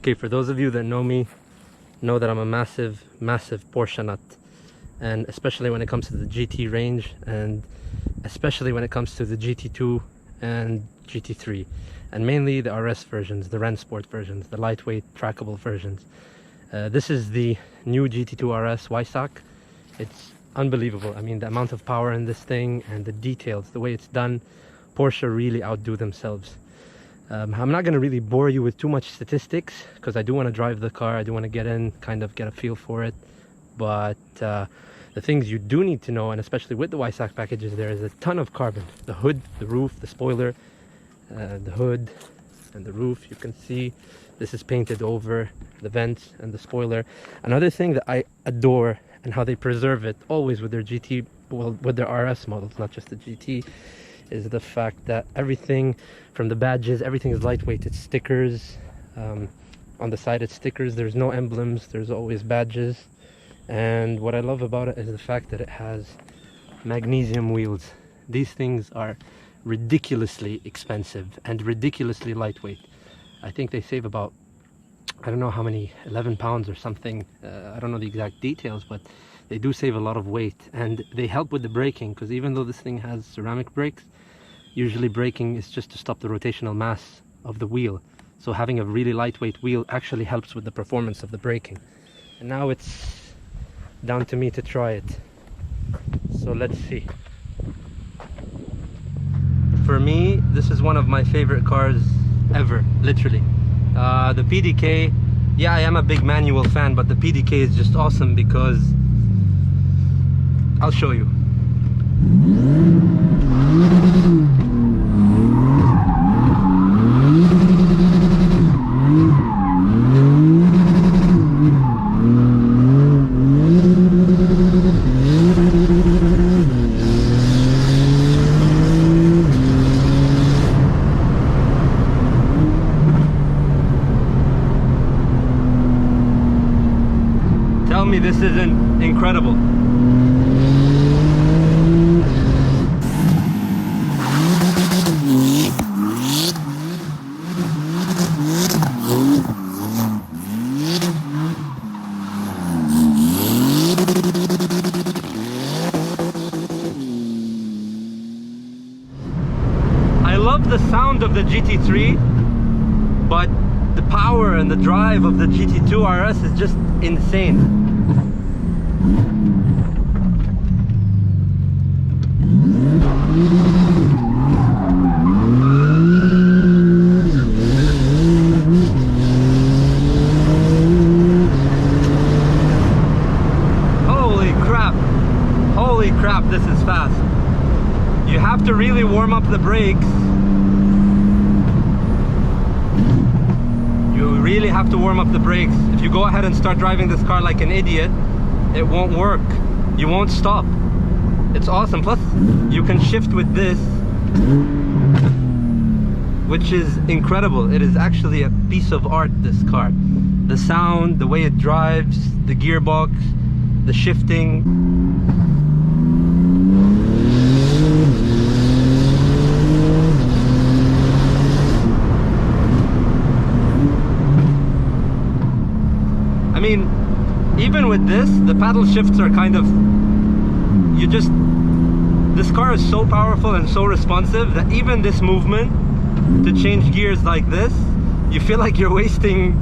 Okay, for those of you that know me, know that I'm a massive Porsche nut, and especially when it comes to the GT range, and especially when it comes to the GT2 and GT3, and mainly the RS versions, the Rennsport versions, the lightweight trackable versions. This is the new Gt2 RS Weissach. It's unbelievable. I mean, the amount of power in this thing and the details, the way it's done, Porsche really outdo themselves. I'm not going to really bore you with too much statistics because I do want to drive the car. I do want to get in, kind of get a feel for it. But the things you do need to know, and especially with the Weissach packages, there is a ton of carbon. The hood, the roof, the spoiler, the hood and the roof, you can see this is painted over, the vents and the spoiler. Another thing that I adore, and how they preserve it always with their GT, well, with their RS models, not just the GT, is the fact that everything from the badges, everything is lightweight. It's stickers, on the side it's stickers, there's no emblems, there's always badges. And what I love about it is the fact that it has magnesium wheels. These things are ridiculously expensive and ridiculously lightweight. I think they save about, I don't know how many, 11 pounds or something. I don't know the exact details, but they do save a lot of weight, and they help with the braking, because even though this thing has ceramic brakes, usually braking is just to stop the rotational mass of the wheel. So having a really lightweight wheel actually helps with the performance of the braking. And now it's down to me to try it. So let's see. For me, this is one of my favorite cars ever, literally. The PDK, yeah, I am a big manual fan, but the PDK is just awesome because I'll show you. Tell me this isn't incredible. I love the sound of the GT3, but the power and the drive of the Gt2 RS is just insane. Holy crap, this is fast. You have to really warm up the brakes. You really have to warm up the brakes. If you go ahead and start driving this car like an idiot, it won't work. You won't stop. It's awesome. Plus, you can shift with this, which is incredible. It is actually a piece of art, this car. The sound, the way it drives, the gearbox, the shifting. I mean, even with this, the paddle shifts are kind of, this car is so powerful and so responsive that even this movement to change gears like this, you feel like you're wasting,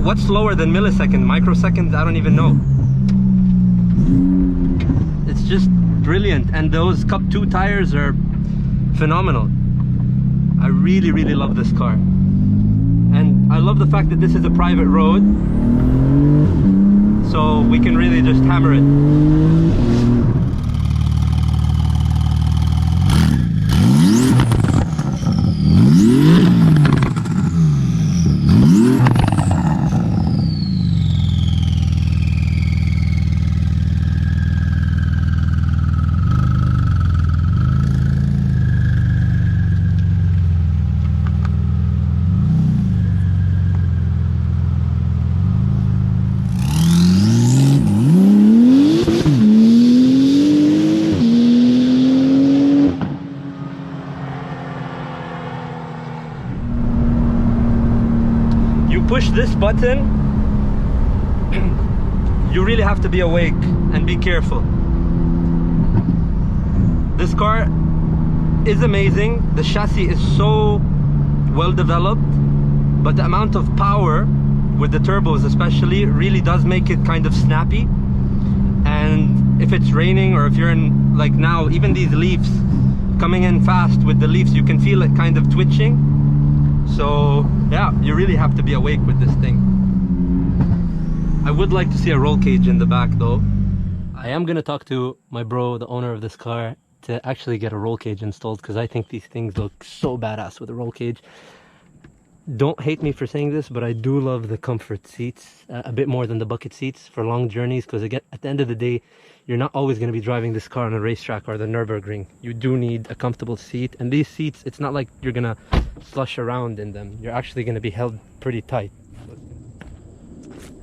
what's slower than millisecond, microseconds, I don't even know. It's just brilliant, and those Cup 2 tires are phenomenal. I really, really love this car. And I love the fact that this is a private road, so we can really just hammer it. push this button, you really have to be awake and be careful. This car is amazing. The chassis is so well developed, but the amount of power with the turbos especially really does make it kind of snappy. And if it's raining, or if you're in, like now, even these leaves coming in fast with the leaves, you can feel it kind of twitching. So yeah, you really have to be awake with this thing. I would like to see a roll cage in the back though. I am gonna talk to my bro, the owner of this car, to actually get a roll cage installed, because I think these things look so badass with a roll cage. Don't hate me for saying this, but I do love the comfort seats a bit more than the bucket seats for long journeys, because at the end of the day, you're not always going to be driving this car on a racetrack or the Nürburgring. You do need a comfortable seat, and these seats, it's not like you're going to slush around in them. You're actually going to be held pretty tight.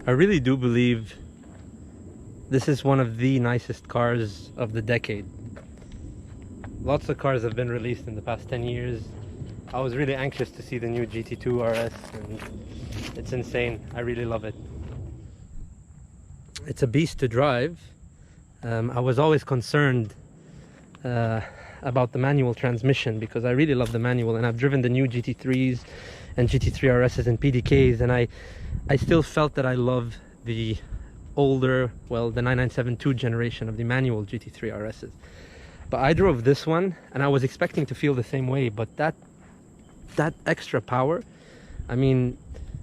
I really do believe this is one of the nicest cars of the decade. Lots of cars have been released in the past 10 years. I was really anxious to see the new Gt2 RS, and it's insane. I really love it. It's a beast to drive. I was always concerned about the manual transmission, because I really love the manual, and I've driven the new GT3s and GT3 RSs and PDKs, and I still felt that I love the older, well, the 9972 generation of the manual GT3 RSs. But I drove this one and I was expecting to feel the same way, but that extra power, I mean,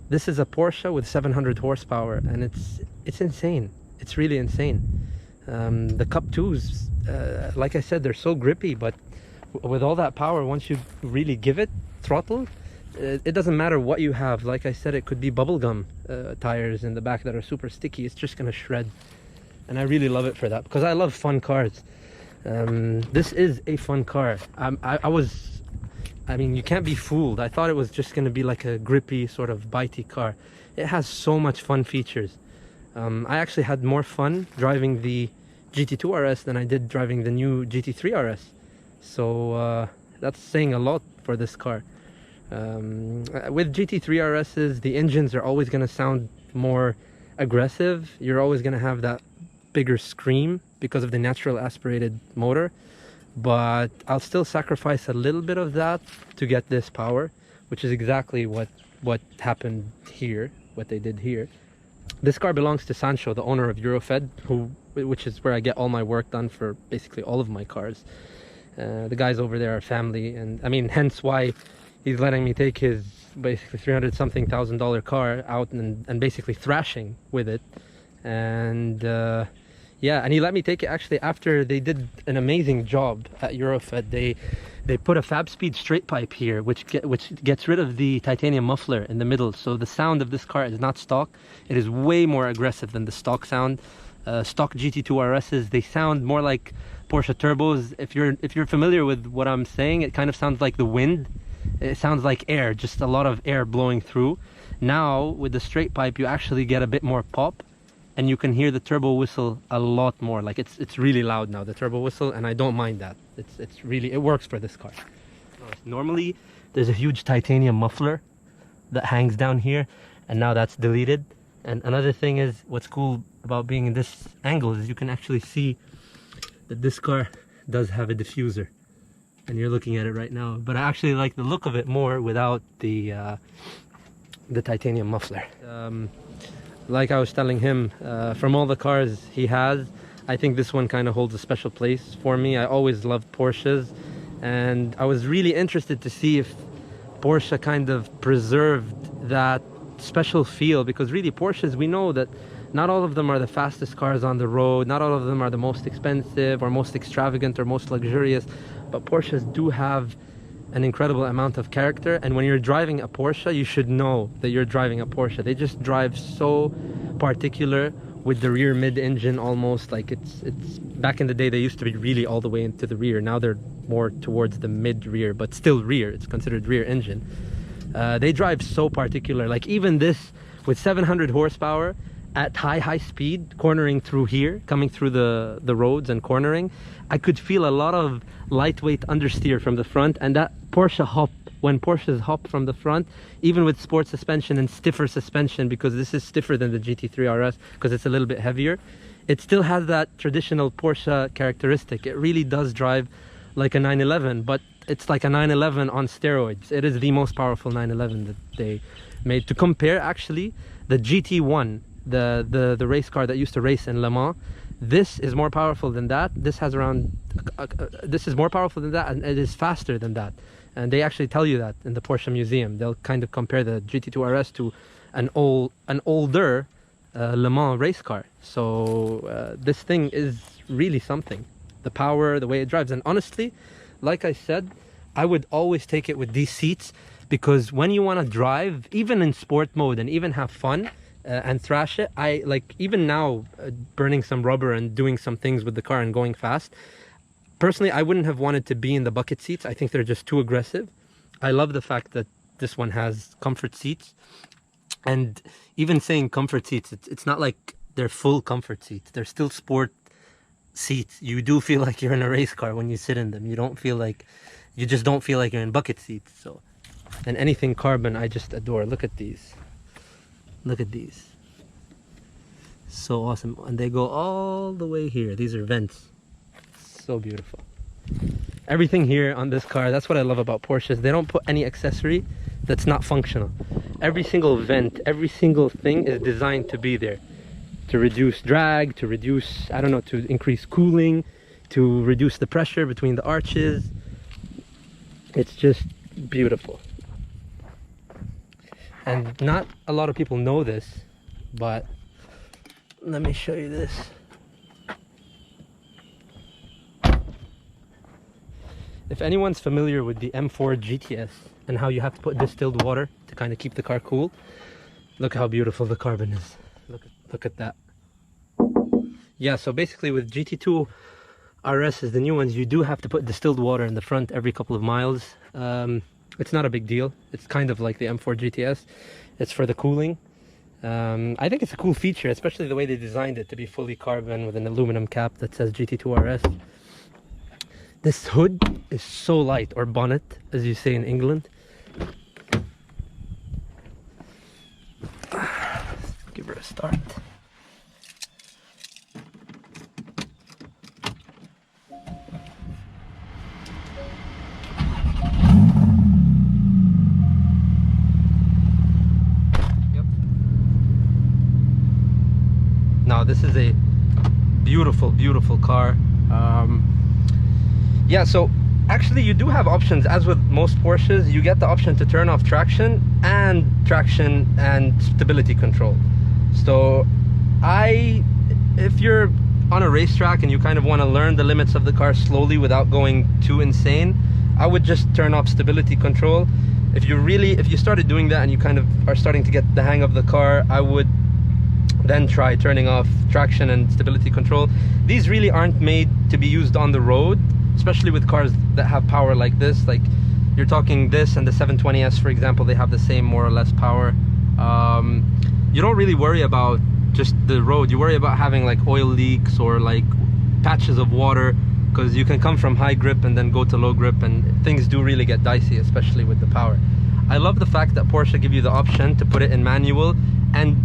this is a Porsche with 700 horsepower, and it's insane. It's really insane. The Cup 2s, like I said, they're so grippy, but with all that power, once you really give it throttle, it doesn't matter what you have. Like I said, it could be bubblegum tires in the back that are super sticky. It's just gonna shred, and I really love it for that, because I love fun cars. This is a fun car. I mean, you can't be fooled. I thought it was just going to be like a grippy sort of bitey car. It has so much fun features. I actually had more fun driving the Gt2 RS than I did driving the new GT3 RS. So that's saying a lot for this car. With GT3 RSs, the engines are always going to sound more aggressive. You're always going to have that bigger scream because of the natural aspirated motor, but I'll still sacrifice a little bit of that to get this power, which is exactly what happened here, what they did here. This car belongs to Sancho, the owner of Eurofed, which is where I get all my work done for basically all of my cars. The guys over there are family, and I mean, hence why he's letting me take his basically $300-something-thousand car out and basically thrashing with it. And yeah, and he let me take it actually after they did an amazing job at Eurofed. They put a Fab Speed straight pipe here, which gets rid of the titanium muffler in the middle. So the sound of this car is not stock. It is way more aggressive than the stock sound. Stock Gt2 RSs, they sound more like Porsche turbos. If you're familiar with what I'm saying, it kind of sounds like the wind. It sounds like air, just a lot of air blowing through. Now with the straight pipe, you actually get a bit more pop, and you can hear the turbo whistle a lot more. Like it's really loud now, the turbo whistle, and I don't mind that. It's really, it works for this car. Normally there's a huge titanium muffler that hangs down here, and now that's deleted. And another thing is, what's cool about being in this angle is you can actually see that this car does have a diffuser, and you're looking at it right now. But I actually like the look of it more without the titanium muffler. Like I was telling him, from all the cars he has, I think this one kind of holds a special place for me. I always loved Porsches, and I was really interested to see if Porsche kind of preserved that special feel, because really Porsches, we know that not all of them are the fastest cars on the road, not all of them are the most expensive or most extravagant or most luxurious, but Porsches do have an incredible amount of character. And when you're driving a Porsche, you should know that you're driving a Porsche. They just drive so particular with the rear mid-engine, almost like it's back in the day they used to be really all the way into the rear. Now they're more towards the mid-rear, but still rear. It's considered rear engine. They drive so particular. Like even this with 700 horsepower at high speed, cornering through here, coming through the roads and cornering, I could feel a lot of lightweight understeer from the front, and that Porsche hop when Porsches hop from the front, even with sport suspension and stiffer suspension, because this is stiffer than the GT3 RS because it's a little bit heavier, it still has that traditional Porsche characteristic. It really does drive like a 911, but it's like a 911 on steroids. It is the most powerful 911 that they made. To compare, actually, the GT1, the race car that used to race in Le Mans, this is more powerful than that. This has around this is more powerful than that, and it is faster than that. And they actually tell you that in the Porsche museum. They'll kind of compare the GT2 RS to an older Le Mans race car. So this thing is really something. The power, the way it drives. And honestly, like I said, I would always take it with these seats, because when you want to drive, even in sport mode, and even have fun and thrash it, I like, even now, burning some rubber and doing some things with the car and going fast, personally, I wouldn't have wanted to be in the bucket seats. I think they're just too aggressive. I love the fact that this one has comfort seats. And even saying comfort seats, it's not like they're full comfort seats. They're still sport seats. You do feel like you're in a race car when you sit in them. You don't feel like, you just don't feel like you're in bucket seats. So, and anything carbon, I just adore. Look at these. Look at these. So awesome. And they go all the way here. These are vents. So beautiful. Everything here on this car, that's what I love about Porsches. They don't put any accessory that's not functional. Every single vent, every single thing is designed to be there, to reduce drag, to reduce, I don't know, to increase cooling, to reduce the pressure between the arches. It's just beautiful. And not a lot of people know this, but let me show you this. If anyone's familiar with the M4 GTS and how you have to put distilled water to kind of keep the car cool, look how beautiful the carbon is. Look at that. Yeah, so basically with GT2 RS, the new ones, you do have to put distilled water in the front every couple of miles. It's not a big deal. It's kind of like the M4 GTS. It's for the cooling. I think it's a cool feature, especially the way they designed it to be fully carbon with an aluminum cap that says GT2 RS. This hood is so light, or bonnet, as you say in England. Give her a start. Yep. Now this is a beautiful, beautiful car. Yeah, so actually you do have options. As with most Porsches, you get the option to turn off traction and stability control. So if you're on a racetrack and you kind of want to learn the limits of the car slowly without going too insane, I would just turn off stability control. If you started doing that and you kind of are starting to get the hang of the car, I would then try turning off traction and stability control. These really aren't made to be used on the road, especially with cars that have power like this. Like, you're talking this and the 720S, for example, they have the same more or less power. You don't really worry about just the road. You worry about having like oil leaks or like patches of water, because you can come from high grip and then go to low grip, and things do really get dicey, especially with the power. I love the fact that Porsche give you the option to put it in manual, and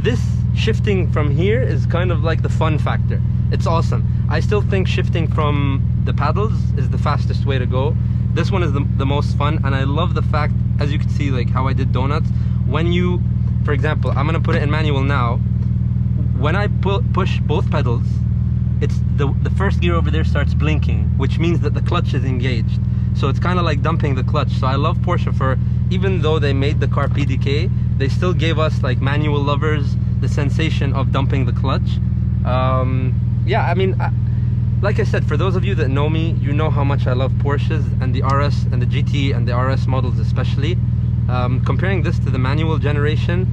this shifting from here is kind of like the fun factor. It's awesome. I still think shifting from the paddles is the fastest way to go. This one is the most fun, and I love the fact, as you can see, like how I did donuts. When you, for example, I'm gonna put it in manual now. When I push both pedals, it's the first gear over there starts blinking, which means that the clutch is engaged. So it's kind of like dumping the clutch. So I love Porsche for, even though they made the car PDK, they still gave us, like manual lovers, the sensation of dumping the clutch. Yeah, I mean, like I said, for those of you that know me, you know how much I love Porsches, and the RS and the GT and the RS models especially. Comparing this to the manual generation,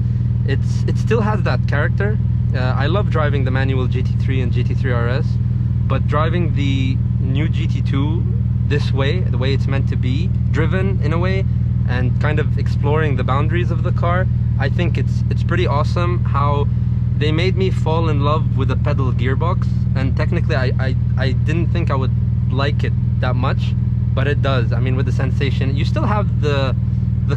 it still has that character. I love driving the manual GT3 and GT3 RS, but driving the new GT2 this way, the way it's meant to be driven in a way, and kind of exploring the boundaries of the car, I think it's pretty awesome how they made me fall in love with a pedal gearbox. And technically I didn't think I would like it that much, but it does. I mean, with the sensation, you still have the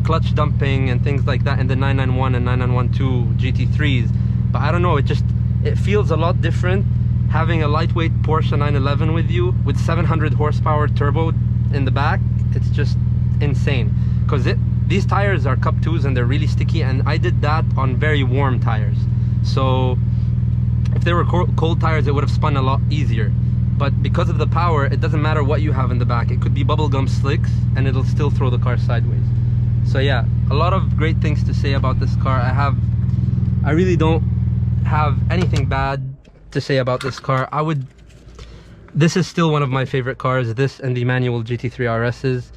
clutch dumping and things like that in the 991 and 9912 GT3s, but I don't know, it feels a lot different having a lightweight Porsche 911 with you with 700 horsepower turbo in the back. It's just insane, because these tires are Cup 2s and they're really sticky, and I did that on very warm tires. So if they were cold tires, it would have spun a lot easier. But because of the power, it doesn't matter what you have in the back. It could be bubblegum slicks and it'll still throw the car sideways. So yeah, a lot of great things to say about this car. I really don't have anything bad to say about this car. This is still one of my favorite cars, this and the manual GT3 RSs.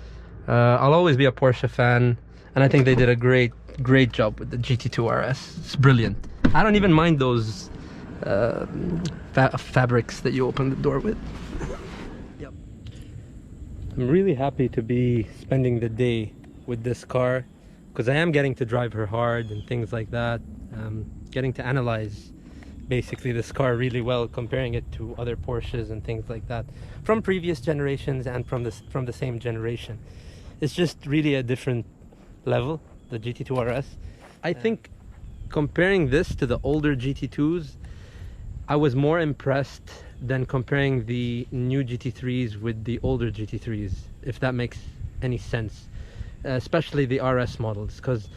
I'll always be a Porsche fan, and I think they did a great job with the GT2 RS. It's brilliant. I don't even mind those fabrics that you open the door with. Yep. I'm really happy to be spending the day with this car, because I am getting to drive her hard and things like that. Getting to analyze basically this car really well, comparing it to other Porsches and things like that from previous generations and from the same generation. It's just really a different level, the GT2 RS. I think comparing this to the older GT2s, I was more impressed than comparing the new GT3s with the older GT3s, if that makes any sense. Especially the RS models, because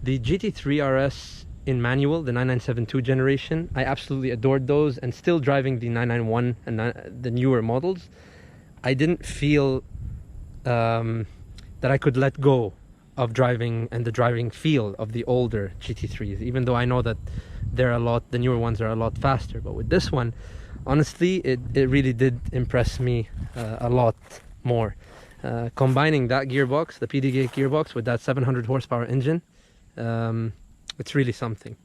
the GT3 RS in manual, the 9972 generation, I absolutely adored those, and still driving the 991 and the newer models, I didn't feel that I could let go of driving and the driving feel of the older GT3s, even though I know that the newer ones are a lot faster. But with this one, honestly, it really did impress me a lot more. Combining that gearbox, the PDK gearbox, with that 700 horsepower engine, it's really something.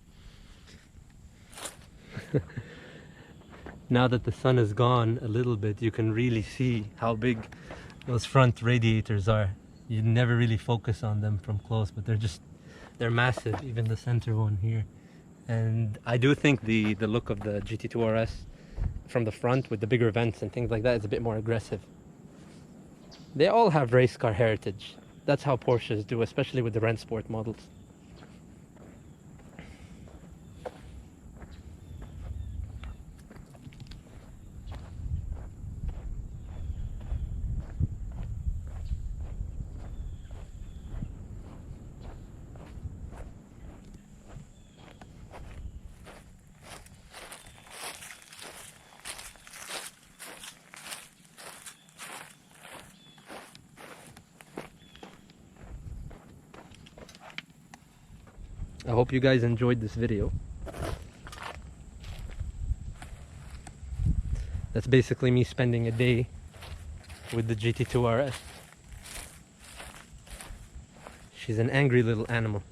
Now that the sun is gone a little bit, you can really see how big those front radiators are. You never really focus on them from close, but they're massive, even the center one here. And I do think the look of the GT2 RS from the front with the bigger vents and things like that is a bit more aggressive. They all have race car heritage. That's how Porsches do, especially with the Rennsport models. I hope you guys enjoyed this video. That's basically me spending a day with the GT2 RS. She's an angry little animal.